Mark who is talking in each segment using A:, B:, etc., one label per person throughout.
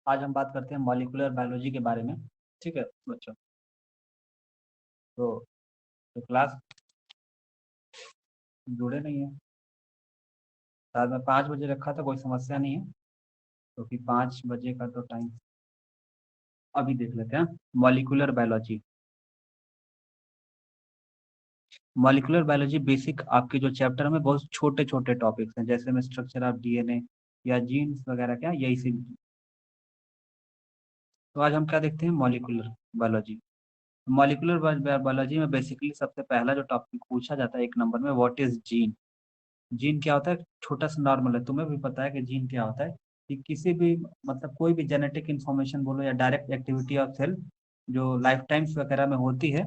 A: आज हम बात करते हैं मॉलिक्यूलर बायोलॉजी के बारे में। ठीक है बच्चों। तो, क्लास जुड़े नहीं है। शायद मैं 5 बजे रखा था, कोई समस्या नहीं है क्योंकि 5 बजे का तो टाइम। अभी देख लेते हैं molecular biology. Molecular biology basic आपके जो चैप्टर में बहुत छोटे छोटे टॉपिक्स हैं, जैसे में स्ट्रक्चर ऑफ डीएनए या जीन्स वगैरह, क्या यही सी। तो आज हम क्या देखते हैं, मॉलिक्यूलर बायोलॉजी। मॉलिक्यूलर बायोलॉजी में बेसिकली सबसे पहला जो टॉपिक पूछा जाता है 1 नंबर में, व्हाट इज जीन। जीन क्या होता है, छोटा सा नॉर्मल है, तुम्हें भी पता है कि जीन क्या होता है। कि किसी भी मतलब कोई भी जेनेटिक इंफॉर्मेशन बोलो या डायरेक्ट एक्टिविटी ऑफ सेल जो लाइफ टाइम्स वगैरह में होती है,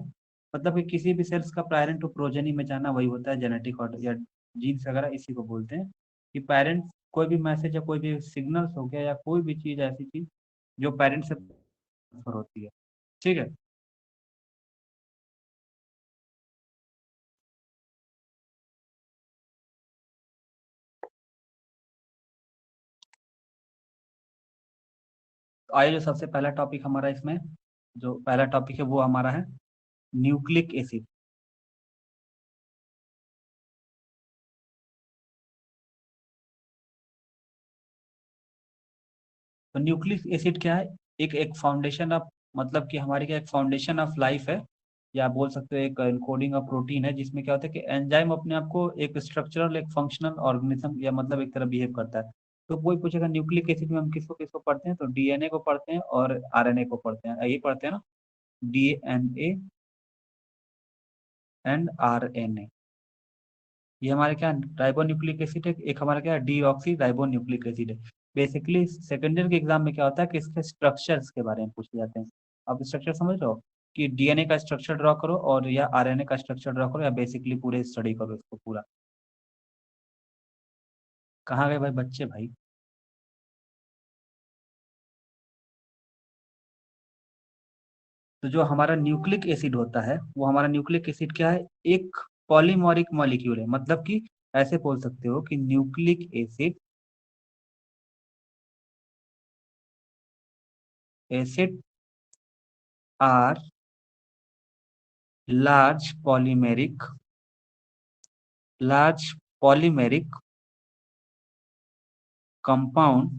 A: मतलब कि किसी भी सेल्स का पैरेंट टू प्रोजेनी में जाना, वही होता है जेनेटिक ऑर्डर या जीन्स वगैरह, इसी को बोलते हैं। कि पेरेंट्स कोई भी मैसेज या कोई भी सिग्नल्स हो गया या कोई भी चीज ऐसी चीज जो पेरेंट्स से ट्रांसफर होती है। ठीक है। तो आइए, जो सबसे पहला टॉपिक हमारा इसमें, जो पहला टॉपिक है वो हमारा है न्यूक्लिक एसिड। तो न्यूक्लिक एसिड क्या है, एक फाउंडेशन ऑफ, मतलब कि हमारी क्या, एक फाउंडेशन ऑफ लाइफ है, या बोल सकते हो एक इनकोडिंग ऑफ प्रोटीन है, जिसमें क्या होता है कि एंजाइम अपने आप को एक स्ट्रक्चरल, एक फंक्शनल ऑर्गेनिज्म या मतलब एक तरह बिहेव करता है। तो कोई पूछेगा न्यूक्लिक एसिड में हम किसको किसको पढ़ते हैं, तो डीएनए को पढ़ते हैं और आरएनए को पढ़ते हैं, यही पढ़ते हैं ना, डीएनए एंड आरएनए। ये हमारे क्या राइबो न्यूक्लिक एसिड है, एक हमारा क्या डीऑक्सी राइबो न्यूक्लिक एसिड है। बेसिकली सेकेंड ईयर के एग्जाम में क्या होता है कि इसके स्ट्रक्चर्स के बारे में पूछे जाते हैं। आप स्ट्रक्चर समझ रहे हो, कि डीएनए का स्ट्रक्चर ड्रॉ करो और या आरएनए का स्ट्रक्चर ड्रॉ करो, या बेसिकली पूरे स्टडी करो इसको पूरा। कहाँ गए भाई बच्चे भाई। तो जो हमारा न्यूक्लिक एसिड होता है, वो हमारा न्यूक्लिक एसिड क्या है, एक पॉलीमोरिक मॉलिक्यूल है। मतलब कि ऐसे बोल सकते हो कि nucleic acid are large polymeric large polymeric compound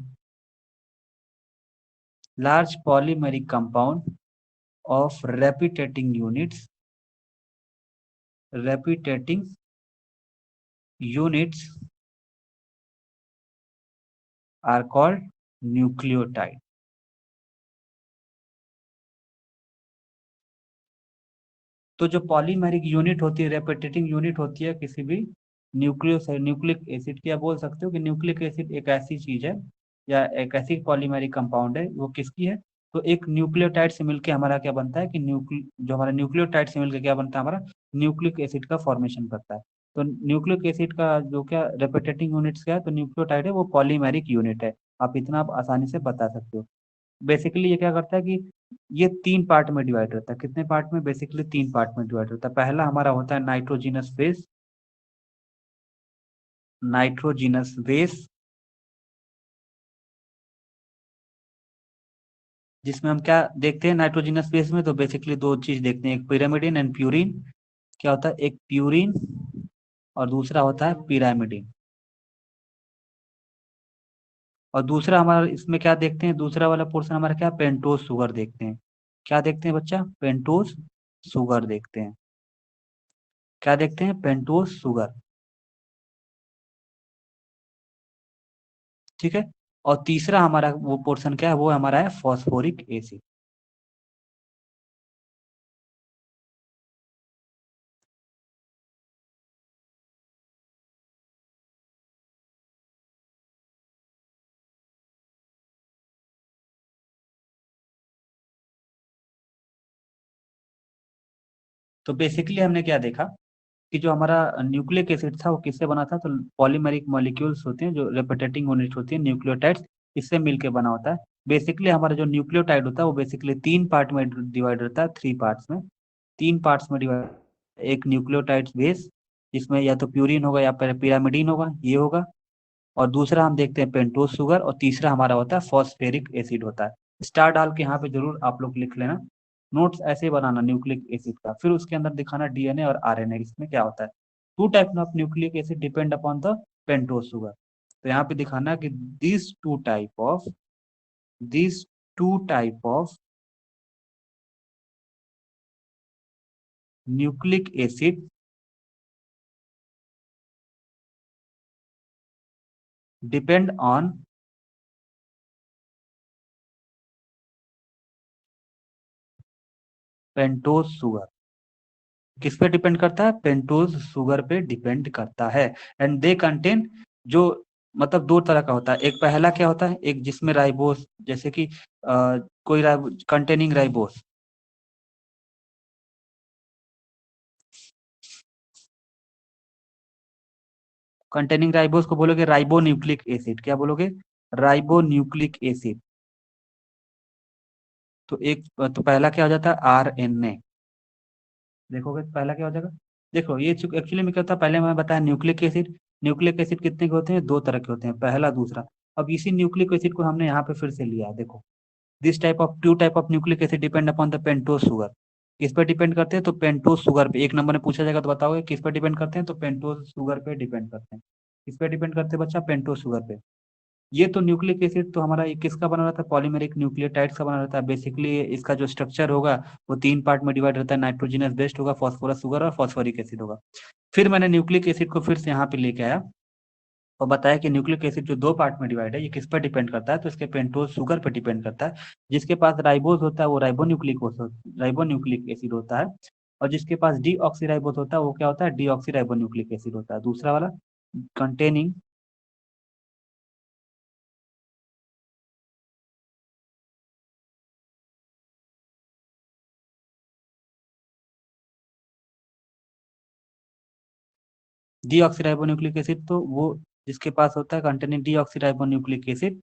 A: large polymeric compound of repeating units are called nucleotide। तो जो पॉलीमेरिक यूनिट होती है, रेपिटेटिंग यूनिट होती है किसी भी न्यूक्लिक एसिड की, या बोल सकते हो कि न्यूक्लिक एसिड एक ऐसी चीज है या एक ऐसी पॉलीमेरिक कंपाउंड है, वो किसकी है, तो एक न्यूक्लियोटाइड से मिलके हमारा क्या बनता है कि जो हमारा न्यूक्लियोटाइड से मिलकर क्या बनता है, हमारा न्यूक्लिक एसिड का फॉर्मेशन करता है। तो न्यूक्लिक एसिड का जो क्या रेपिटेटिंग यूनिट्स क्या है, तो न्यूक्लियोटाइड है वो पॉलीमेरिक यूनिट है। आप आसानी से बता सकते हो। बेसिकली ये क्या करता है कि ये 3 पार्ट में डिवाइड रहता है। कितने पार्ट में, बेसिकली 3 पार्ट में डिवाइड होता है। पहला हमारा होता है नाइट्रोजिनस बेस, जिसमें हम क्या देखते हैं नाइट्रोजिनस बेस में, तो बेसिकली 2 चीज देखते हैं, एक पिरामिडिन एंड प्यूरिन। क्या होता है, एक प्यूरिन और दूसरा होता है पिरामिडिन। और दूसरा हमारा इसमें क्या देखते हैं, दूसरा वाला पोर्शन हमारा क्या, पेंटोज शुगर देखते हैं। क्या देखते हैं बच्चा, पेंटोज शुगर देखते हैं। क्या देखते हैं, पेंटोज शुगर। ठीक है। और तीसरा हमारा वो पोर्शन क्या है, वो हमारा है फॉस्फोरिक एसिड। तो बेसिकली हमने क्या देखा कि जो हमारा न्यूक्लिक एसिड था वो किससे बना था, तो पॉलीमेरिक मॉलिक्यूल्स होते हैं जो रेपिटेटिंग यूनिट होती है, न्यूक्लियोटाइड्स, इससे मिलके बना होता है। बेसिकली हमारा जो न्यूक्लियोटाइड होता है वो बेसिकली 3 पार्ट में डिवाइड होता है, 3 पार्ट्स में। 3 पार्ट्स में डिवाइड, एक न्यूक्लियोटाइड बेस जिसमें या तो प्यूरिन होगा या पिरामिडिन होगा, ये होगा। और दूसरा हम देखते हैं पेंटोज शुगर, और तीसरा हमारा होता है फॉस्फेरिक एसिड होता है। स्टार डाल के यहाँ पे जरूर आप लोग लिख लेना, नोट्स ऐसे ही बनाना न्यूक्लिक एसिड का, फिर उसके अंदर दिखाना डीएनए और आरएनए इसमें क्या होता है। Two type of nucleic acid depend upon the pentose sugar. तो यहाँ पे दिखाना कि this two type of nucleic acid depend on pentose sugar. किस पे डिपेंड करता है? पेंटोज शुगर पे डिपेंड करता है। एंड दे कंटेन, जो मतलब दो तरह का होता है। एक पहला क्या होता है, एक जिसमें राइबोस, जैसे कि कोई कंटेनिंग राइबोस, कंटेनिंग राइबोस को बोलोगे राइबो न्यूक्लिक एसिड। क्या बोलोगे? Ribo nucleic acid. तो एक तो पहला क्या हो जाता है? आरएनए। देखोगे तो पहला क्या हो जाएगा? देखो ये एक्चुअली में क्या होता है, पहले मैं बताया न्यूक्लिक एसिड। न्यूक्लिक एसिड कितने के होते हैं? दो तरह के होते हैं, पहला दूसरा। अब इसी न्यूक्लिक एसिड को हमने यहाँ पे फिर से लिया है, देखो। This type of two type of nucleic acid depend upon the pentose sugar. किस पर डिपेंड करते हैं? तो पेंटोज शुगर पे। एक नंबर में पूछा जाएगा तो बताओगे किस पर डिपेंड करते हैं? तो पेंटोज शुगर पे डिपेंड करते हैं। किस पे डिपेंड करते हैं बच्चा? पेंटोज शुगर पे। ये तो न्यूक्लिक एसिड तो हमारा ये किसका बना रहता है? पॉलीमेरिक न्यूक्लियोटाइड्स का बना रहता है। बेसिकली इसका जो स्ट्रक्चर होगा वो तीन पार्ट में डिवाइड रहता है, नाइट्रोजनस बेस्ड होगा, फॉस्फोरस शुगर और फॉस्फोरिक एसिड होगा। फिर मैंने न्यूक्लिक एसिड को फिर से यहाँ पे लेके आया और बताया कि न्यूक्लिक एसिड जो दो पार्ट में डिवाइड है, ये किस पर डिपेंड करता है? तो इसके पेंटोज शुगर पर डिपेंड करता है। जिसके पास राइबोज होता है वो राइबोन्यूक्लिक एसिड होता है। और जिसके पास डी ऑक्सी राइबोज होता है वो क्या होता है? डी ऑक्सी राइबोन्यूक्लिक एसिड होता है, दूसरा वाला। कंटेनिंग डीऑक्सीराइबोन्यूक्लिक एसिड, तो वो जिसके पास होता है कंटेनिंग डीऑक्सीराइबोन्यूक्लिक एसिड,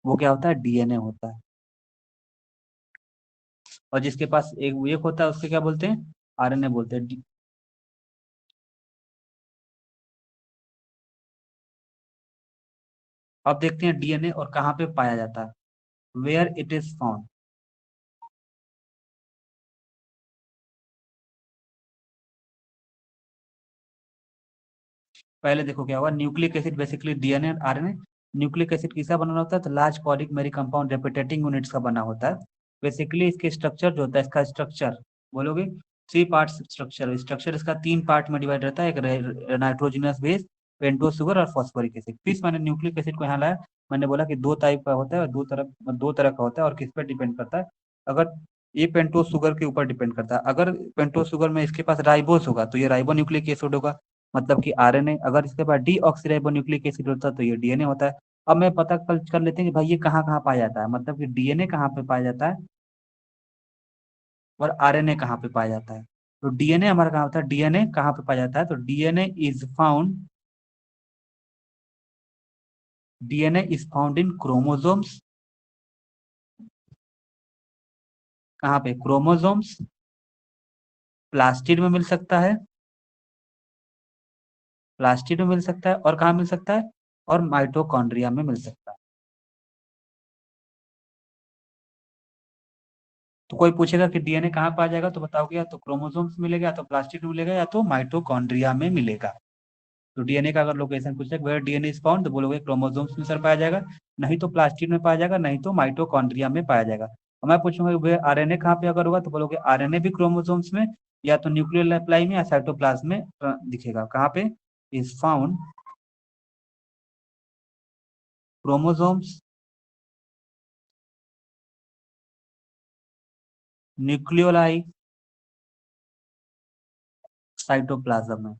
A: वो क्या होता है? डीएनए होता है। और जिसके पास एक होता है उसके क्या बोलते हैं? आरएनए बोलते हैं। अब देखते हैं डीएनए और कहाँ पे पाया जाता है, वेयर इट इज फाउंड। पहले देखो क्या हुआ, न्यूक्लिक एसिड बेसिकली डीएनए और आरएनए। न्यूक्लिक एसिड किसका बना होता है? तो लार्ज पॉलीमेरिक कंपाउंड रेपिटेटिंग यूनिट्स का बना होता है। बेसिकली इसके स्ट्रक्चर जो होता है, इसका स्ट्रक्चर बोलोगे थ्री पार्ट स्ट्रक्चर। स्ट्रक्चर इसका तीन पार्ट में डिवाइड रहता है, एक नाइट्रोजनस बेस, पेंटोज शुगर और फॉस्फोरिक एसिड। फिर मैंने न्यूक्लिक एसिड को यहाँ लाया। मैंने बोला कि दो टाइप का होता है और दो तरह का होता है, और किस पर डिपेंड करता है? अगर ये पेंटोज शुगर के ऊपर डिपेंड करता है। अगर पेंटोज शुगर में इसके पास राइबोस होगा तो ये राइबो न्यूक्लिक एसिड होगा, मतलब कि आरएनए। अगर इसके पास डीऑक्सीराइबोन्यूक्लिक एसिड होता है तो ये डीएनए होता है। अब मैं पता कर लेते हैं कि भाई ये कहाँ कहाँ पाया जाता है, मतलब कि डीएनए कहाँ पे पाया जाता है और आरएनए कहाँ पे पाया जाता है। तो डीएनए हमारा कहाँ होता है? डीएनए कहाँ पे पाया जाता है? तो DNA is found in chromosomes. कहाँ पे? क्रोमोसोम्स। प्लास्टिड में मिल सकता है, प्लास्टिड में मिल सकता है, और कहाँ मिल सकता है? और माइटोकॉन्ड्रिया में मिल सकता है। तो कोई पूछेगा कि डीएनए कहाँ पाया जाएगा, तो बताओगे या तो क्रोमोसोम्स मिलेगा, या तो प्लास्टिड में मिलेगा, या तो माइटोकॉन्ड्रिया में मिलेगा। तो डीएनए का अगर लोकेशन पूछे वेयर डीएनए इज फाउंड, तो बोलोगे क्रोमोसोम्स में सर पाया जाएगा, नहीं तो प्लास्टिड में पाया जाएगा, नहीं तो माइटोकॉन्ड्रिया में पाया जाएगा। और मैं पूछूंगा वेयर आरएनए कहाँ पे अगर होगा, तो बोलोगे आरएनए भी क्रोमोसोम्स में, या तो न्यूक्लियर अप्लाई में, या साइटोप्लाज्म में दिखेगा। कहाँ पे? Is found chromosomes, nucleoli, cytoplasm में।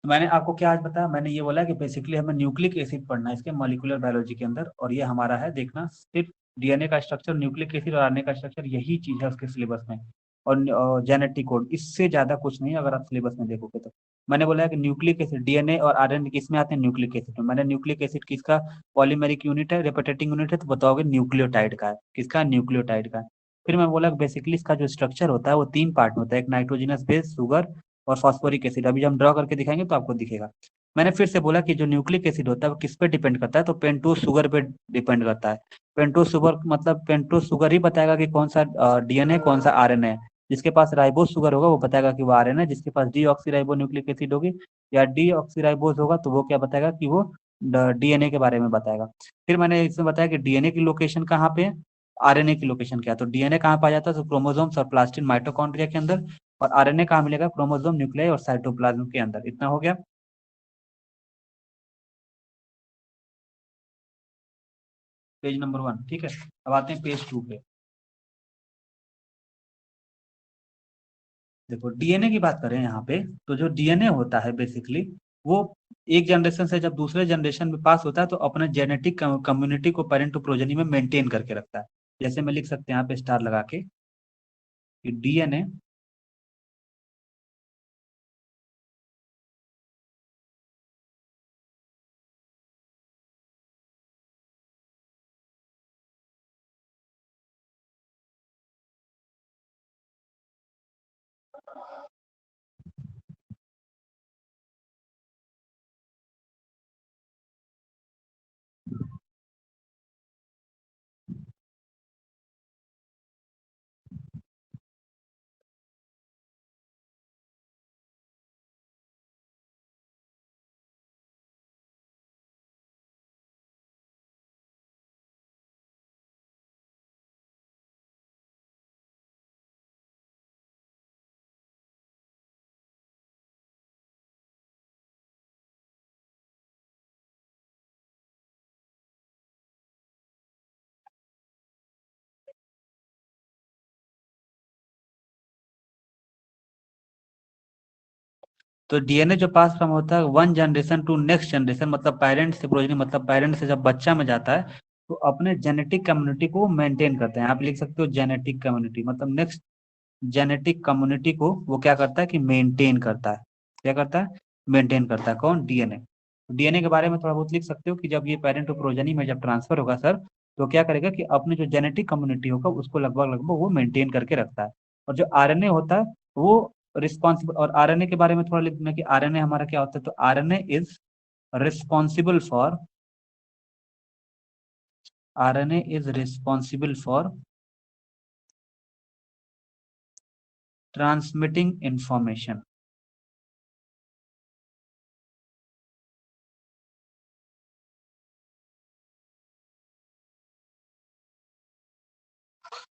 A: तो मैंने आपको क्या आज बताया, मैंने ये बोला कि बेसिकली हमें न्यूक्लिक एसिड पढ़ना है इसके मॉलिक्यूलर बायोलॉजी के अंदर, और ये हमारा है देखना सिर्फ डीएनए का स्ट्रक्चर, न्यूक्लिक एसिड और आरएनए का स्ट्रक्चर, यही चीज है उसके सिलेबस में। और जेनेटिक कोड, इससे ज्यादा कुछ नहीं अगर आप सिलेबस में देखोगे तो। मैंने बोला है कि न्यूक्लिक एसिड डीएनए और आरएनए किस में आते हैं, न्यूक्लिक एसिड में। मैंने न्यूक्लिक एसिड किसका पॉलीमेरिक यूनिट है, रेपिटेटिंग यूनिट है, तो बताओगे न्यूक्लियोटाइड का है। किसका, न्यूक्लियोटाइड का है। फिर मैं बोला बेसिकली इसका जो स्ट्रक्चर होता है वो तीन पार्ट में होता है, एक नाइट्रोजनस बेस, शुगर और फॉस्फोरिक एसिड। अभी जब हम ड्रॉ करके दिखाएंगे तो आपको दिखेगा। मैंने फिर से बोला कि जो न्यूक्लिक एसिड होता है वो किस पे डिपेंड करता है, तो पेंटोज शुगर पे डिपेंड करता है। पेंटोज शुगर मतलब पेंटोज शुगर ही बताएगा कि कौन सा डीएनए कौन सा आरएनए है। जिसके पास राइबोज शुगर होगा वो बताएगा कि वो आरएनए है, जिसके पास डीऑक्सीराइबो न्यूक्लिक एसिड होगी या डीऑक्सीराइबोज होगा तो वो क्या बताएगा कि वो डीएनए के बारे में बताएगा। फिर मैंने इसमें बताया कि डीएनए की लोकेशन कहाँ पे है, आरएनए की लोकेशन क्या है। तो डीएनए कहाँ पाया जाता है, तो क्रोमोसोम्स और प्लास्टिन माइटोकॉन्ड्रिया के अंदर, और आरएनए कहाँ मिलेगा, क्रोमोसोम न्यूक्लियाई और साइटोप्लाज्म के अंदर। इतना हो गया पेज नंबर 1, ठीक है। अब आते हैं पेज 2 पे। देखो डीएनए की बात करें यहाँ पे, तो जो डीएनए होता है बेसिकली वो एक जनरेशन से जब दूसरे जनरेशन में पास होता है तो अपने जेनेटिक कम्युनिटी को पेरेंट टू प्रोजेनी में मेंटेन करके रखता है। जैसे मैं लिख सकते हैं यहाँ पे स्टार लगा के कि डीएनए तो डीएनए जो पास फ्रॉम होता है one generation to next generation, मतलब पेरेंट्स से प्रोजेनी, मतलब पेरेंट्स से जब बच्चा में जाता है तो अपने जेनेटिक कम्युनिटी को मेंटेन करते हैं। आप लिख सकते हो जेनेटिक कम्युनिटी, मतलब नेक्स्ट जेनेटिक कम्युनिटी को वो क्या करता है कि मेंटेन करता है। क्या करता है, मेंटेन करता है। कौन, डीएनए। डीएनए के बारे में थोड़ा बहुत लिख सकते हो कि जब ये पेरेंट टू प्रोजेनी में जब ट्रांसफर होगा सर, तो क्या करेगा कि अपनी जो जेनेटिक कम्युनिटी होगा उसको लगभग लगभग वो मेंटेन करके रखता है। और जो आरएनए होता है वो रिस्पॉन्सिबल, और आरएनए के बारे में थोड़ा लिख देना कि आरएनए हमारा क्या होता है, तो RNA is responsible for, RNA is responsible for transmitting information.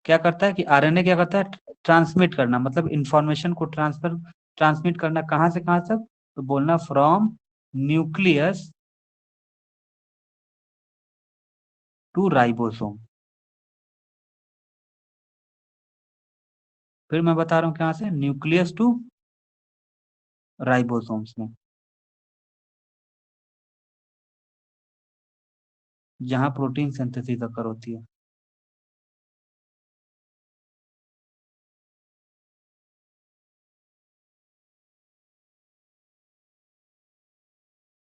A: क्या करता है कि आरएनए क्या करता है, ट्रांसमिट करना, मतलब इंफॉर्मेशन को ट्रांसमिट करना कहाँ से कहाँ तक, तो बोलना फ्रॉम न्यूक्लियस टू राइबोसोम। फिर मैं बता रहा हूँ कहाँ से, न्यूक्लियस टू राइबोसोम्स में, जहाँ प्रोटीन सिंथेसिस अकर होती है।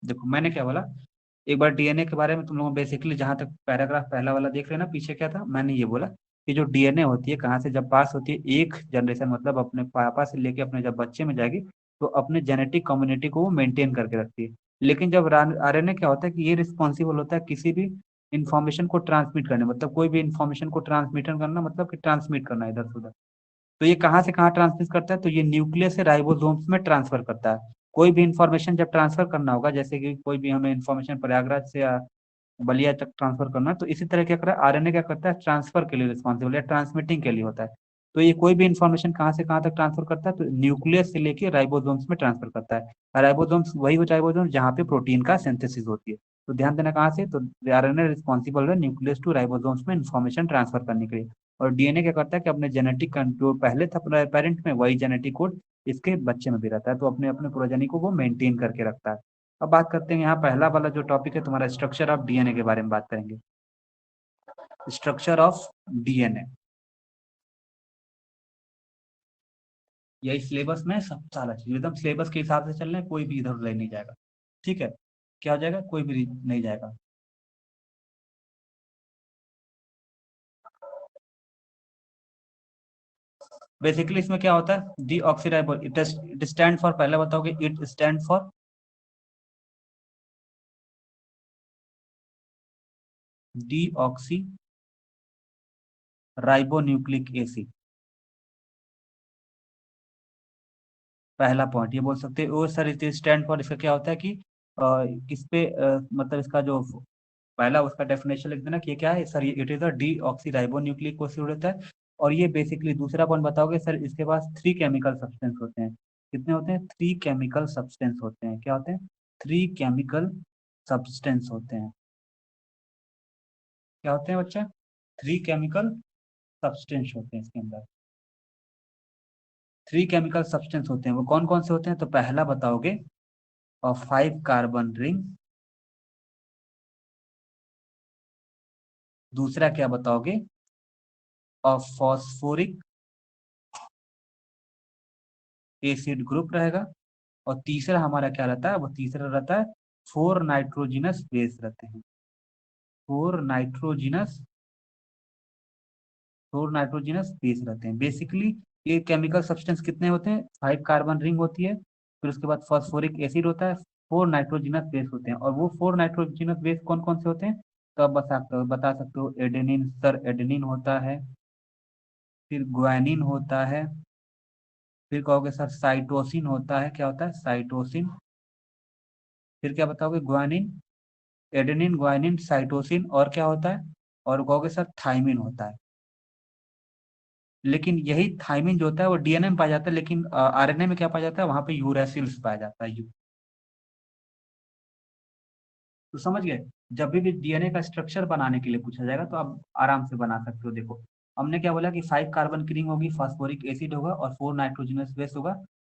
A: देखो मैंने क्या बोला, एक बार डीएनए के बारे में तुम लोगों बेसिकली जहां तक पैराग्राफ पहला वाला देख लेना, पीछे क्या था, मैंने ये बोला कि जो डीएनए होती है कहाँ से जब पास होती है, एक जनरेशन मतलब अपने पापा से लेके अपने जब बच्चे में जाएगी तो अपने जेनेटिक कम्युनिटी को वो मेंटेन करके रखती है। लेकिन जब आरएनए क्या होता है कि ये रिस्पॉन्सिबल होता है किसी भी इंफॉर्मेशन को ट्रांसमिट करने, मतलब कोई भी इंफॉर्मेशन को ट्रांसमिशन करना, मतलब कि ट्रांसमिट करना इधर से उधर। तो ये कहाँ से कहाँ ट्रांसमिट करता है, तो ये न्यूक्लियस से राइबोसोम्स में ट्रांसफर करता है। कोई भी इंफॉर्मेशन जब ट्रांसफर करना होगा, जैसे कि कोई भी हमें इंफॉर्मेशन प्रयागराज से या बलिया तक ट्रांसफर करना है, तो इसी तरह क्या कर रहा है, आरएनए क्या करता है, ट्रांसफर के लिए रिस्पॉन्सिबल है, ट्रांसमिटिंग के लिए होता है। तो ये कोई भी इंफॉर्मेशन कहाँ से कहाँ तक ट्रांसफर करता है, तो न्यूक्लियस से लेके राइबोसोम्स में ट्रांसफर करता है। राइबोसोम्स वही राइबोसोम्स जहाँ पे प्रोटीन का सिंथेसिस होती है। तो ध्यान देना कहाँ से, तो आरएनए रिस्पॉन्सिबल है न्यूक्लियस टू राइबोसोम्स में इन्फॉर्मेशन ट्रांसफर करने के लिए, और डीएनए क्या करता है कि अपने जेनेटिक जो पहले था पेरेंट में वही जेनेटिक कोड इसके बच्चे में भी रहता है, तो अपने अपने प्रोजेनी को वो मेंटेन करके रखता है। अब बात करते हैं यहाँ पहला वाला जो टॉपिक है तुम्हारा स्ट्रक्चर ऑफ डीएनए के बारे में बात करेंगे। स्ट्रक्चर ऑफ डीएनए, यही सिलेबस में सब सारा चीज एकदम सिलेबस के हिसाब से चल रहे हैं, कोई भी इधर उधर नहीं जाएगा। ठीक है, क्या हो जाएगा, कोई भी नहीं जाएगा। बेसिकली इसमें क्या होता है, डी ऑक्सीराइबो इट स्टैंड फॉर, पहले बताओगे it stand for D oxy ribonucleic acid. पहला पॉइंट ये बोल सकते हैं। और सर इट स्टैंड फॉर इसका क्या होता है कि किस पे मतलब इसका जो पहला उसका डेफिनेशन लिख देना कि ये क्या है सर, ये it is a D oxy ribonucleic acid होता है। और ये बेसिकली दूसरा पॉइंट बताओगे सर, इसके पास 3 केमिकल सब्सटेंस होते हैं। कितने होते हैं, 3 केमिकल सब्सटेंस होते हैं। क्या होते हैं, 3 केमिकल सब्सटेंस होते हैं। क्या होते हैं बच्चा, 3 केमिकल सब्सटेंस होते हैं इसके अंदर। 3 केमिकल सब्सटेंस होते हैं, वो कौन कौन से होते हैं, तो पहला बताओगे और 5 कार्बन रिंग। दूसरा क्या बताओगे, और फॉस्फोरिक एसिड ग्रुप रहेगा। और तीसरा हमारा क्या रहता है, वो तीसरा रहता है 4 नाइट्रोजिनस बेस रहते हैं। 4 नाइट्रोजिनस 4 नाइट्रोजिनस बेस रहते हैं। बेसिकली ये केमिकल सब्सटेंस कितने होते हैं, 5 कार्बन रिंग होती है, फिर उसके बाद फॉस्फोरिक एसिड होता है, 4 नाइट्रोजिनस बेस होते हैं। और वो 4 नाइट्रोजिनस बेस कौन कौन से होते हैं, तो आप बता सकते हो एडेनिन, सर एडेनिन होता है, फिर ग्वानिन होता है, फिर कहोगे सर साइटोसिन होता है। क्या होता है, साइटोसिन। फिर क्या बताओगे, ग्वानिन, एडेनिन, ग्वानिन, साइटोसिन, और क्या होता है, और कहोगे सर थाइमिन होता है। लेकिन यही थाइमिन जो होता है वो डीएनए में पाया जाता है, लेकिन आरएनए में क्या पाया जाता है, वहां पे यूरेसिल्स पाया जाता है। तो समझ गए, जब भी डीएनए का स्ट्रक्चर बनाने के लिए पूछा जाएगा तो आप आराम से बना सकते हो। देखो हमने क्या बोला कि 5 कार्बन की रिंग होगी, फास्फोरिक एसिड होगा और 4 नाइट्रोजनस बेस होगा।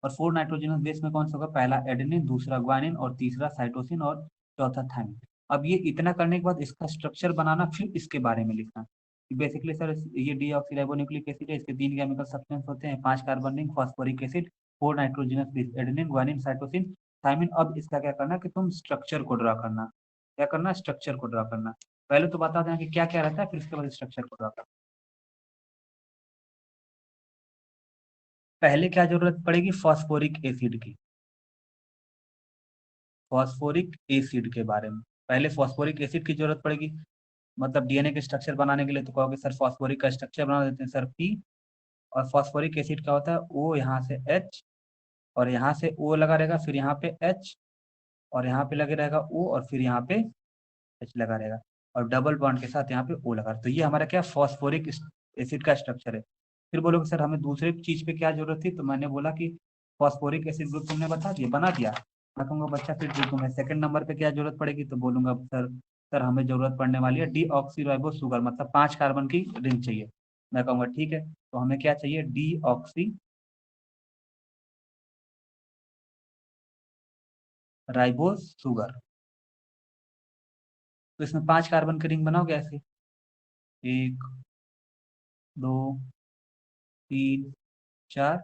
A: और 4 नाइट्रोजनस बेस में कौन सा होगा, पहला एडेनिन, दूसरा ग्वानिन और तीसरा साइटोसिन और चौथा थाइमिन। अब ये इतना करने के बाद इसका स्ट्रक्चर बनाना, फिर इसके बारे में लिखना। बेसिकली सर ये डीऑक्सीराइबोन्यूक्लिक एसिड है, इसके 3 केमिकल सब्सटेंस होते हैं, 5 carbon ring, phosphoric acid, 4 nitrogenous base, adenine, guanine, cytosine, thymine. अब इसका क्या करना कि तुम स्ट्रक्चर को ड्रा करना। क्या करना, स्ट्रक्चर को ड्रा करना। पहले तो बता देना कि क्या क्या रहता है, फिर उसके बाद स्ट्रक्चर को ड्रा करना। पहले क्या जरूरत पड़ेगी, फास्फोरिक एसिड की। फास्फोरिक एसिड के बारे में पहले फास्फोरिक एसिड की जरूरत पड़ेगी, मतलब डीएनए के स्ट्रक्चर बनाने के लिए। तो कहोगे सर फास्फोरिक का स्ट्रक्चर बना देते हैं सर, पी। और फास्फोरिक एसिड का होता है ओ, यहाँ से एच, और यहाँ से ओ लगा रहेगा, फिर यहाँ पे एच, और यहाँ पे लगे रहेगा ओ, और फिर यहाँ पे एच लगा रहेगा, और डबल बॉन्ड के साथ यहाँ पे ओ लगा। तो ये हमारा क्या, फॉस्फोरिक एसिड का स्ट्रक्चर है। फिर बोलोगे सर हमें दूसरे चीज पे क्या जरूरत थी, तो मैंने बोला कि फॉस्फोरिक एसिड ग्रुप तुमने बता दिया, बना दिया। मैं कहूँगा बच्चा फिर जो तुम्हें सेकंड नंबर पे क्या जरूरत पड़ेगी, तो बोलूंगा सर, सर हमें जरूरत पड़ने वाली है डी ऑक्सी राइबो शुगर, मतलब 5 कार्बन की रिंग चाहिए। मैं कहूँगा ठीक है, तो हमें क्या चाहिए, डी ऑक्सी राइबोस शुगर। तो इसमें 5 कार्बन की रिंग बनाओगे ऐसे, 1, 2, 3, 4,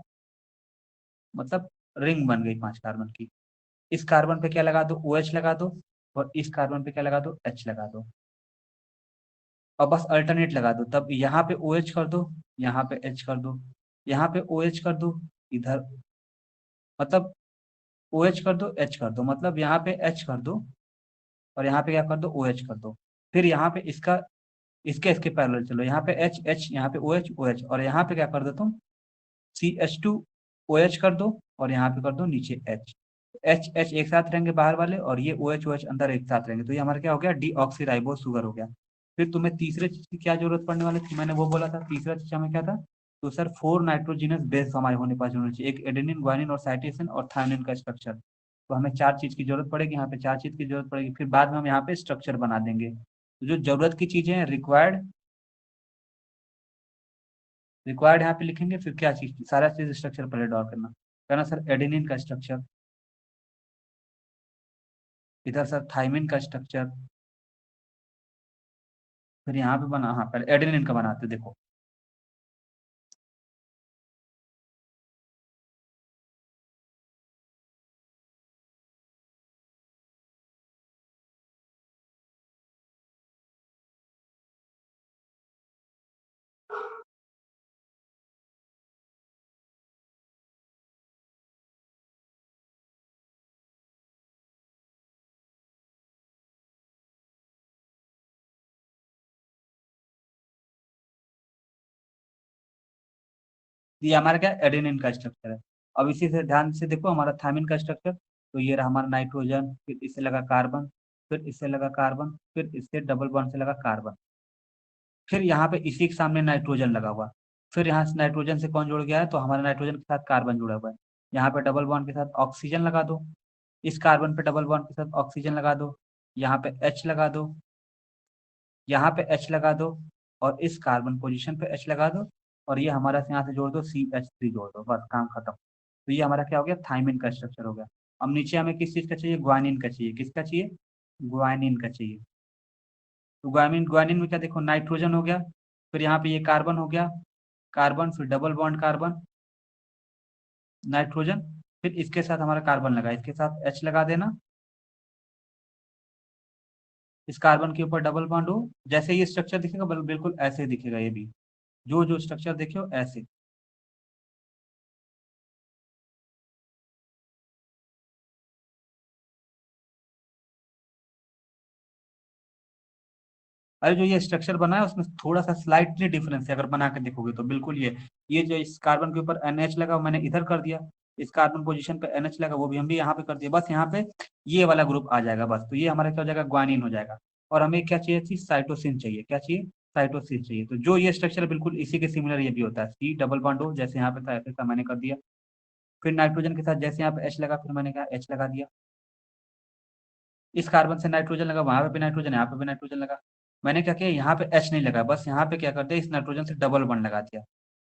A: मतलब रिंग बन गई 5 कार्बन की। इस कार्बन पे क्या लगा दो, ओ OH लगा दो, और इस कार्बन पे क्या लगा दो, H लगा दो, और बस अल्टरनेट लगा दो। तब यहाँ पे ओ OH कर दो, यहाँ पे H कर दो, यहाँ पे ओ OH कर दो, इधर मतलब ओ OH कर दो, H कर दो, मतलब यहाँ पे H कर दो, और यहाँ पे क्या कर दो, ओ OH कर दो। फिर यहाँ पे इसका इसके इसके पैरेलल चलो, यहाँ पे H H, यहाँ पे ओ OH ओ OH, और यहाँ पे क्या कर दो तुम, CH2 OH कर दो, और यहाँ पे कर दो नीचे H। एच एच एक साथ रहेंगे बाहर वाले, और ये ओ एच अंदर एक साथ रहेंगे, तो ये हमारा क्या हो गया, डी ऑक्सी राइबोस शुगर हो गया। फिर तुम्हें तीसरे चीज की क्या जरूरत पड़ने वाली थी, मैंने वो बोला था तीसरा चीज हमें क्या था, तो सर 4 नाइट्रोजिनस बेस हमारे होने पास होना चाहिए, एक एडेनिन, ग्वानिन और साइटोसिन और थायमिन का स्ट्रक्चर। तो हमें 4 चीज की जरूरत पड़ेगी, यहाँ पे 4 चीज की जरूरत पड़ेगी, फिर बाद में हम यहाँ पे स्ट्रक्चर बना देंगे। तो जो जरूरत की चीजें हैं, रिक्वायर्ड, रिक्वायर्ड यहाँ पे लिखेंगे, फिर क्या चीज, सारा चीज स्ट्रक्चर पहले ड्रॉ करना, कहना सर एडेनिन का स्ट्रक्चर, इधर सर थाइमिन का स्ट्रक्चर, फिर यहाँ पे बना, हाँ पहले एडेनिन का बनाते देखो। ये हमारा क्या एडेनिन का स्ट्रक्चर है। अब इसी से ध्यान से देखो हमारा थायमिन का स्ट्रक्चर, तो ये रहा हमारा नाइट्रोजन, फिर इससे लगा कार्बन, फिर इससे लगा कार्बन, फिर इससे डबल बॉन्ड से लगा कार्बन, फिर यहाँ पे इसी के सामने नाइट्रोजन लगा हुआ, फिर यहाँ से नाइट्रोजन से कौन जुड़ गया है, तो हमारा नाइट्रोजन के साथ कार्बन जुड़ा हुआ है, यहाँ पे डबल बॉन्ड के साथ ऑक्सीजन लगा दो, इस कार्बन पे डबल बॉन्ड के साथ ऑक्सीजन लगा दो, यहाँ पे एच लगा दो, यहाँ पे एच लगा दो, और इस कार्बन पोजीशन पे एच लगा दो, और ये हमारा से यहाँ से जोड़ दो CH3 जोड़ दो, बस काम खत्म। तो ये हमारा क्या हो गया, थाइमिन का स्ट्रक्चर हो गया। अब नीचे हमें किस चीज का चाहिए, ग्वानिन का चाहिए, किसका चाहिए, ग्वानिन का चाहिए। तो ग्वानिन, ग्वानिन में क्या देखो, नाइट्रोजन हो गया, फिर यहाँ पे ये कार्बन हो गया, कार्बन फिर डबल बॉन्ड कार्बन, नाइट्रोजन, फिर इसके साथ हमारा कार्बन लगा, इसके साथ एच लगा देना, इस कार्बन के ऊपर डबल बॉन्ड हो, जैसे ये स्ट्रक्चर दिखेगा बिल्कुल ऐसे दिखेगा, ये भी जो जो स्ट्रक्चर देखे हो ऐसे। अरे जो ये स्ट्रक्चर बना है उसमें थोड़ा सा स्लाइटली डिफरेंस है, अगर बना के देखोगे तो बिल्कुल ये जो इस कार्बन के ऊपर NH लगा वो मैंने इधर कर दिया, इस कार्बन पोजीशन पे NH लगा वो भी हम भी यहाँ पे कर दिया, बस यहाँ पे ये वाला ग्रुप आ जाएगा बस, तो ये हमारा क्या हो जाएगा, ग्वानिन हो जाएगा। और हमें क्या चाहिए थी, साइटोसिन चाहिए, क्या चाहिए, साइटोसिन चाहिए। तो जो ये स्ट्रक्चर बिल्कुल इसी के सिमिलर ये भी होता है, C डबल बॉन्ड हो, जैसे यहाँ पे था ऐसे था, मैंने कर दिया। फिर नाइट्रोजन के साथ जैसे यहाँ पे H लगा, फिर मैंने कहा H लगा दिया, इस कार्बन से नाइट्रोजन लगा, वहां पे भी नाइट्रोजन, यहाँ पे भी नाइट्रोजन लगा। मैंने क्या किया, यहाँ पे H नहीं लगा, बस यहाँ पे क्या कर दिया, इस नाइट्रोजन से डबल बॉन्ड लगा दिया,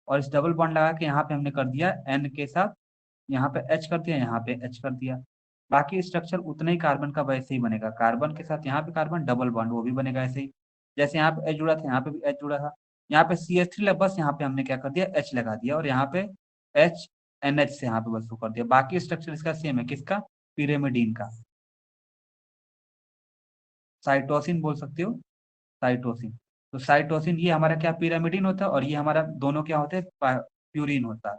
A: और इस डबल बॉन्ड लगा के यहाँ पे हमने कर दिया N के साथ, यहाँ पे H कर दिया, यहाँ पे H कर दिया। बाकी स्ट्रक्चर उतना ही कार्बन का वैसे ही बनेगा, कार्बन के साथ यहाँ पे कार्बन डबल बॉन्ड वो भी बनेगा ऐसे ही, जैसे यहाँ पे H जुड़ा था यहाँ पे भी H जुड़ा था। यहाँ पे CH3 लगा, बस यहाँ पे हमने क्या कर दिया, H लगा दिया, और यहाँ पे NH से यहाँ पे बस वो कर दिया, बाकी स्ट्रक्चर इसका सेम है, किसका, पिरिमिडीन का, साइटोसिन बोल सकते हो, साइटोसिन। तो साइटोसिन ये हमारा क्या, पिरामिडिन होता है, और ये हमारा दोनों क्या होते हैं, प्यूरिन होता है।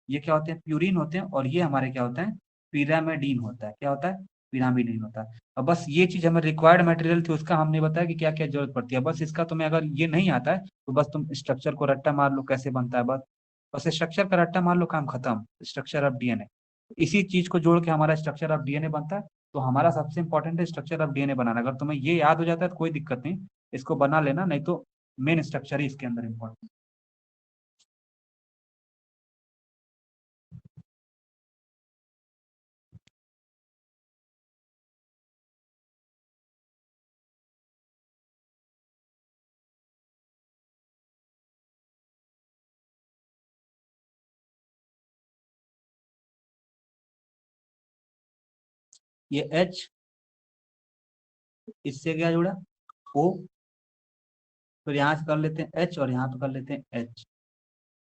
A: ये क्या होते हैं, प्यूरिन होते हैं, और ये हमारे क्या होता है, पिरामिडीन होता है, क्या होता है, पिरामिडीन होता है। अब बस ये चीज हमें रिक्वायर्ड मटेरियल थी उसका, हमने बताया कि क्या क्या जरूरत पड़ती है, बस इसका तुम्हें अगर ये नहीं आता है तो बस तुम स्ट्रक्चर को रट्टा मार लो कैसे बनता है, बस बस स्ट्रक्चर का रट्टा मार लो, काम खत्म, स्ट्रक्चर ऑफ DNA। इसी चीज को जोड़ के हमारा स्ट्रक्चर ऑफ DNA बनता है। तो हमारा सबसे इंपॉर्टेंट है स्ट्रक्चर ऑफ DNA बनाना, अगर तुम्हें ये याद हो जाता है तो कोई दिक्कत नहीं, इसको बना लेना, नहीं तो मेन स्ट्रक्चर ही इसके अंदर इंपॉर्टेंट। ये H, इससे क्या जुड़ा, O, फिर यहाँ से कर लेते हैं H, और यहाँ पे कर लेते हैं H,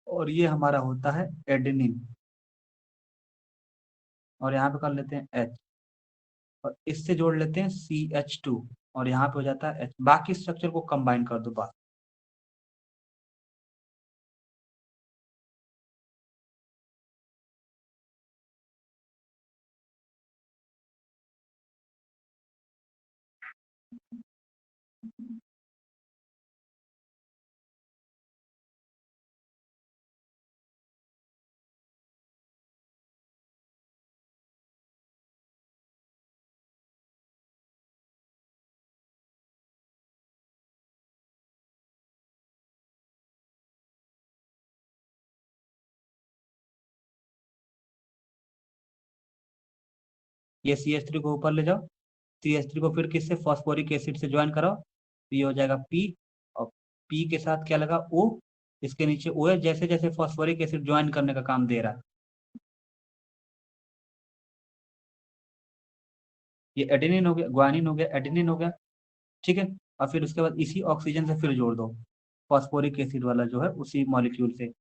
A: और ये हमारा होता है एडेनिन, और यहाँ पे कर लेते हैं H, और इससे जोड़ लेते हैं CH2, और यहाँ पे हो जाता है H, बाकी स्ट्रक्चर को कंबाइन कर दो बस। ये CH3 को ऊपर ले जाओ, CH3 को फिर किससे, फॉस्फोरिक एसिड से ज्वाइन कराओ, तो ये हो जाएगा P, और P के साथ क्या लगा, O, इसके नीचे O है, जैसे जैसे फॉस्फोरिक एसिड ज्वाइन करने का काम दे रहा है। ये एडेनिन हो गया, ग्वानिन हो गया, एडेनिन हो गया, ठीक है। और फिर उसके बाद इसी ऑक्सीजन से फिर जोड़ दो फॉस्फोरिक एसिड वाला जो है उसी मॉलिक्यूल से,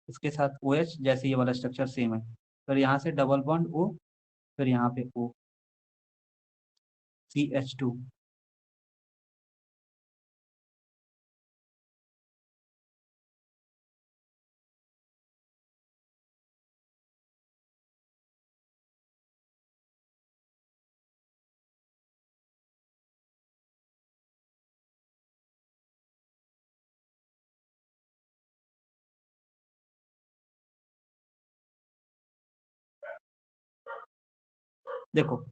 A: इसके साथ OH, जैसे ये वाला स्ट्रक्चर सेम है, फिर यहाँ से डबल बॉन्ड O, फिर यहाँ पे O, CH2। देखो,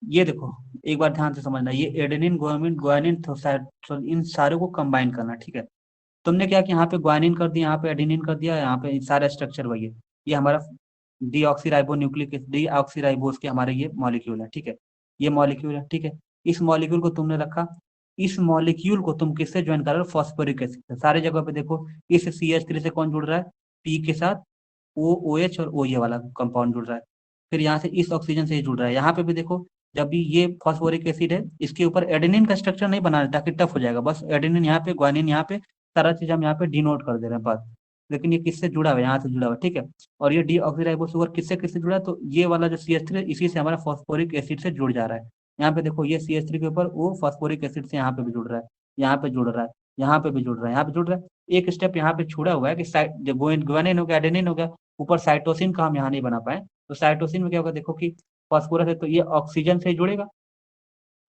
A: ये देखो, एक बार ध्यान से समझना, ये एडेनिन, ग्वानिन, ग्वानिन, इन सारे को कंबाइन करना, ठीक है। तुमने क्या कि यहाँ पे ग्वानिन कर दिया, यहाँ पे एडेनिन कर दिया, यहाँ पे सारा स्ट्रक्चर वही है। ये हमारा डीऑक्सीराइबो न्यूक्लिक डीऑक्सीराइबोस के हमारे ये मॉलिक्यूल है, ठीक है। ये मॉलिक्यूल है, ठीक है। इस मॉलिक्यूल को तुमने रखा, इस मॉलिक्यूल को तुम किससे ज्वाइन कर रहे हो, फॉस्फोरिक एसिड से। सारे जगह पे देखो, इस CH3 से कौन जुड़ रहा है, पी के साथ ओ, OH और O, ये वाला कंपाउंड जुड़ रहा है। फिर यहाँ से इस ऑक्सीजन से ये जुड़ रहा है। यहाँ पे भी देखो, जब भी ये फॉस्फोरिक एसिड है, इसके ऊपर एडेनिन का स्ट्रक्चर नहीं बना रहे ताकि टफ हो जाएगा, बस एडेनिन यहाँ पे, ग्वानिन यहाँ पे, सारा चीज हम यहाँ पे डिनोट कर दे रहे हैं बस। लेकिन ये किससे जुड़ा हुआ है, यहाँ से जुड़ा हुआ है, ठीक है। और ये डीऑक्सीराइबो शुगर किससे किससे जुड़ा है, तो ये वाला जो CH3 है, इसी से हमारा फॉस्फोरिक एसिड से जुड़ जा रहा है। यहाँ पे देखो, ये CH3 के ऊपर वो फॉस्फोरिक एसिड से यहाँ पे भी जुड़ रहा है, यहाँ पे जुड़ रहा है, यहाँ पे भी जुड़ रहा है, यहाँ पे जुड़ रहा है। एक स्टेप यहाँ पे छुड़ा हुआ है कि ग्वानिन हो गया, एडेनिन हो गया, ऊपर साइटोसिन का हम यहाँ नहीं बना पाए। तो साइटोसिन में क्या होगा, देखो कि फॉस्फोरस है तो ये ऑक्सीजन से जुड़ेगा,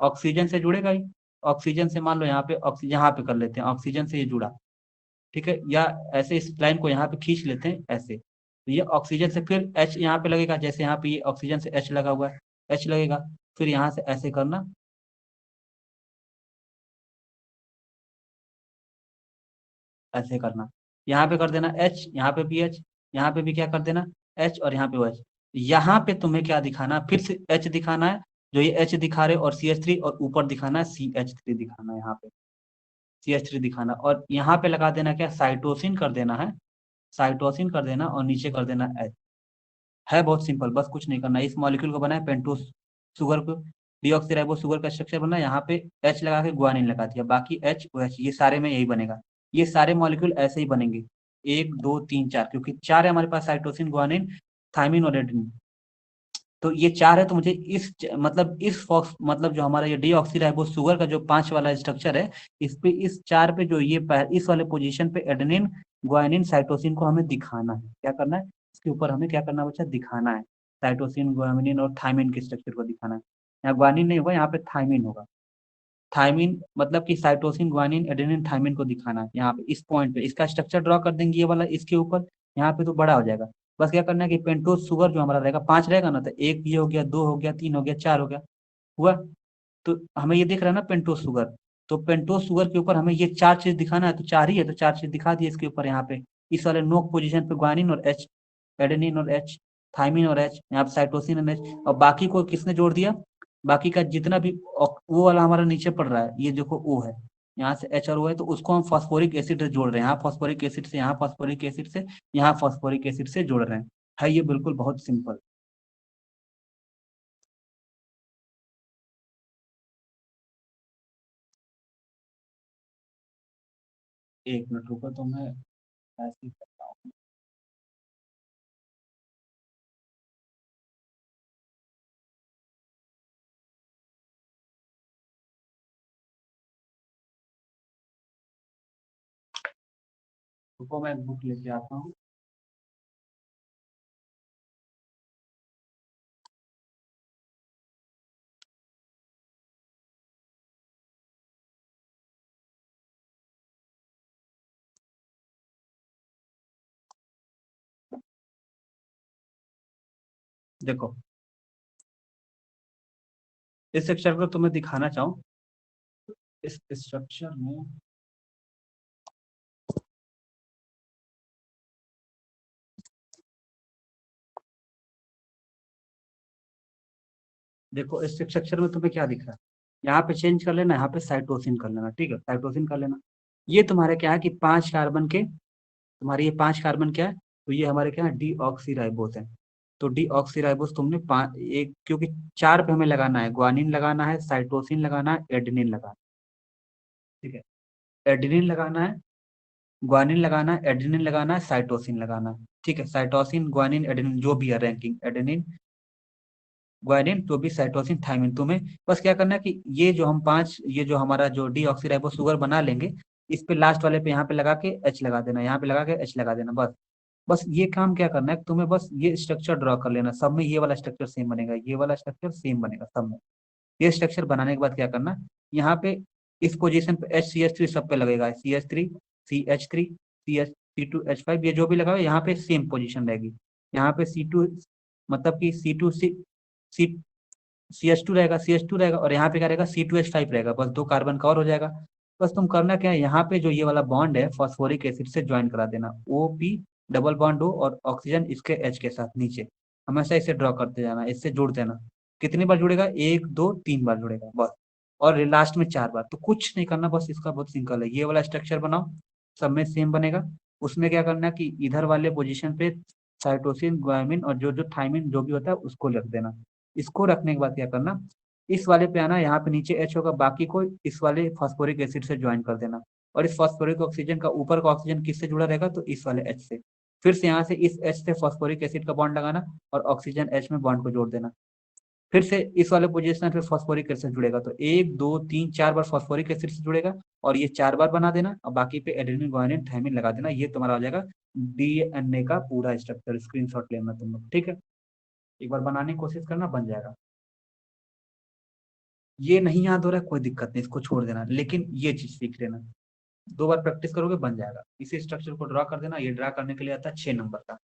A: ऑक्सीजन से जुड़ेगा ही। ऑक्सीजन से मान लो यहाँ पे ऑक्सीजन, यहाँ पे कर लेते हैं, ऑक्सीजन से ये जुड़ा, ठीक है। या ऐसे इस लाइन को यहाँ पे खींच लेते हैं ऐसे, तो ये ऑक्सीजन से फिर H यहाँ पे लगेगा, जैसे यहाँ पे ये ऑक्सीजन से H लगा हुआ है, H लगेगा। फिर यहाँ से ऐसे करना, ऐसे करना, यहाँ पे कर देना H, यहाँ पे भी H, यहाँ पे भी क्या कर देना, H, और यहाँ पे OH। यहाँ पे तुम्हें क्या दिखाना, फिर से H दिखाना है, जो ये H दिखा रहे, और CH3, और ऊपर दिखाना है CH3 दिखाना है, यहाँ पे CH3 दिखाना, और यहाँ पे लगा देना क्या, साइटोसिन कर देना है, साइटोसिन कर देना, और नीचे कर देना H। है बहुत सिंपल, बस कुछ नहीं करना। इस मॉलिक्यूल को बनाए पेंटोस शुगर को, डीऑक्सीराइबो शुगर का स्ट्रक्चर बना, यहाँ पे H लगा के ग्वानिन लगा दिया, बाकी H, OH, ये सारे में यही बनेगा। ये सारे मॉलिक्यूल ऐसे ही बनेंगे, एक दो तीन चार, क्योंकि चार है हमारे पास, साइटोसिन, ग्वानिन, थायमिन और एडेनिन। तो ये चार है, तो मुझे मतलब इस फॉक्स, मतलब जो हमारा ये डीऑक्सीराइबो शुगर का जो 5 वाला स्ट्रक्चर है, इस पे, इस चार पे जो ये इस वाले पोजीशन पे एडेनिन, ग्वानिन, साइटोसिन को हमें दिखाना है। क्या करना है, इसके ऊपर हमें क्या करना है बच्चा, दिखाना है। साइटोसिन, ग्वानिन और थायमिन के स्ट्रक्चर को दिखाना है। यहाँ ग्वानिन नहीं होगा, यहाँ पे थायमिन होगा। थायमिन मतलब कि साइटोसिन, ग्वानिन, एडेनिन, थायमिन को दिखाना है यहाँ पे, इस पॉइंट पे इसका स्ट्रक्चर ड्रॉ कर देंगे ये वाला इसके ऊपर, यहाँ पे तो बड़ा हो जाएगा। बस क्या करना है कि पेंटोज शुगर जो हमारा रहेगा, 5 रहेगा ना, तो एक ये हो गया, दो हो गया, तीन हो गया, चार हो गया, हुआ। तो हमें ये दिख रहा है ना पेंटोज शुगर, तो पेंटोज शुगर के ऊपर हमें ये चार चीज दिखाना है, तो चार ही है, तो चार चीज दिखा दिए इसके ऊपर, यहाँ पे इस वाले नोक पोजीशन पे ग्वानिन और H, एडेनिन और H, थायमिन और H, यहाँ पे साइटोसिन और H, और बाकी को किसने जोड़ दिया, बाकी का जितना भी वो वाला हमारा नीचे पड़ रहा है, ये देखो O है, यहाँ से H और O है, तो उसको हम फॉस्फोरिक एसिड से जोड़ रहे हैं, यहाँ फॉस्फोरिक एसिड से, यहाँ फॉस्फोरिक एसिड से, यहाँ फॉस्फोरिक एसिड से जोड़ रहे हैं। है ये बिल्कुल बहुत सिंपल। एक मिनट रुको, तो मैं ऐसे ही करता हूँ। रुको, मैं बुक लेके आता हूँ। देखो, इस स्ट्रक्चर को तुम्हें दिखाना चाहूँ, इस स्ट्रक्चर में, देखो इस स्ट्रक्चर में तुम्हें क्या दिख रहा है, यहाँ पे चेंज कर लेना, यहाँ पे साइटोसिन कर लेना, ठीक है, साइटोसिन कर लेना। ये तुम्हारे क्या है कि 5 कार्बन के, तुम्हारे ये 5 कार्बन क्या है, तो ये हमारे क्या है, डीऑक्सीराइबोस है। तो डीऑक्सीराइबोस तुमने पाँच एक, क्योंकि 4 पे हमें लगाना है, ग्वानिन लगाना है, साइटोसिन लगाना है, एडेनिन लगाना है, ठीक है। एडेनिन लगाना है, ग्वानिन लगाना है, एडेनिन लगाना है, साइटोसिन लगाना है, ठीक है। साइटोसिन, ग्वानिन, एडेनिन जो भी है रैंकिंग, एडेनिन, ग्वानिन, तो भी साइटोसिन, थायमिन, तुम्हें बस क्या करना है कि ये जो हम 5, ये जो हमारा जो डीऑक्सीराइबो शुगर बना लेंगे, इस पे लास्ट वाले पे यहाँ पे लगा के एच लगा देना, यहाँ पे लगा के एच लगा देना, बस। बस ये काम क्या करना है तुम्हें, बस ये स्ट्रक्चर ड्रॉ कर लेना, सब में ये वाला स्ट्रक्चर सेम बनेगा, ये वाला स्ट्रक्चर सेम बनेगा सब में। ये स्ट्रक्चर बनाने के बाद क्या करना, यहाँ पे इस पोजीशन पे HCH3 सब पे लगेगा, CH3, CH3, C2H5, ये जो भी लगा हुआ है यहाँ पे सेम पोजीशन रहेगी। यहाँ पे C2, मतलब कि C2 सी CH2 रहेगा, CH2 रहेगा, और यहाँ पे क्या रहेगा, C2H5 रहेगा, बस 2 कार्बन कवर हो जाएगा। बस तुम करना क्या है, यहाँ पे जो ये वाला बॉन्ड है फॉस्फोरिक एसिड से ज्वाइन करा देना, OP डबल बॉन्ड हो, और ऑक्सीजन इसके H के साथ नीचे, हमेशा इसे ड्रॉ करते जाना, इससे जोड़ देना। कितनी बार जुड़ेगा, 1 2 3 बार जुड़ेगा बस, और लास्ट में 4 बार। तो कुछ नहीं करना, बस इसका बहुत सिंपल है, ये वाला स्ट्रक्चर बनाओ, सब में सेम बनेगा। उसमें क्या करना है कि इधर वाले पोजीशन पे साइटोसिन, ग्वामिन, और जो जो थायमिन जो भी होता है उसको रख देना। इसको रखने के बाद क्या करना, इस वाले पे आना, यहाँ पे नीचे H होगा, बाकी को इस वाले फास्फोरिक एसिड से ज्वाइन कर देना। और इस फास्फोरिक ऑक्सीजन का ऊपर का ऑक्सीजन किससे जुड़ा रहेगा, तो इस वाले H से। फिर से यहाँ से इस H से फास्फोरिक एसिड का बॉन्ड लगाना, और ऑक्सीजन H में बॉन्ड को जोड़ देना। फिर से इस वाले पोजीशन पे फास्फोरिक एसिड जुड़ेगा, तो 1 2 3 4 बार फास्फोरिक एसिड से जुड़ेगा, और ये 4 बार बना देना, और बाकी पे एडेनिन, ग्वानिन, थायमिन लगा देना। ये तुम्हारा हो जाएगा DNA का पूरा स्ट्रक्चर। स्क्रीनशॉट लेना तुम लोग, ठीक है, एक बार बनाने की कोशिश करना, बन जाएगा। ये नहीं याद हो रहा है कोई दिक्कत नहीं, इसको छोड़ देना, लेकिन ये चीज सीख लेना, 2 बार प्रैक्टिस करोगे बन जाएगा। इसी स्ट्रक्चर को ड्रा कर देना, ये ड्रा करने के लिए आता है 6 नंबर का।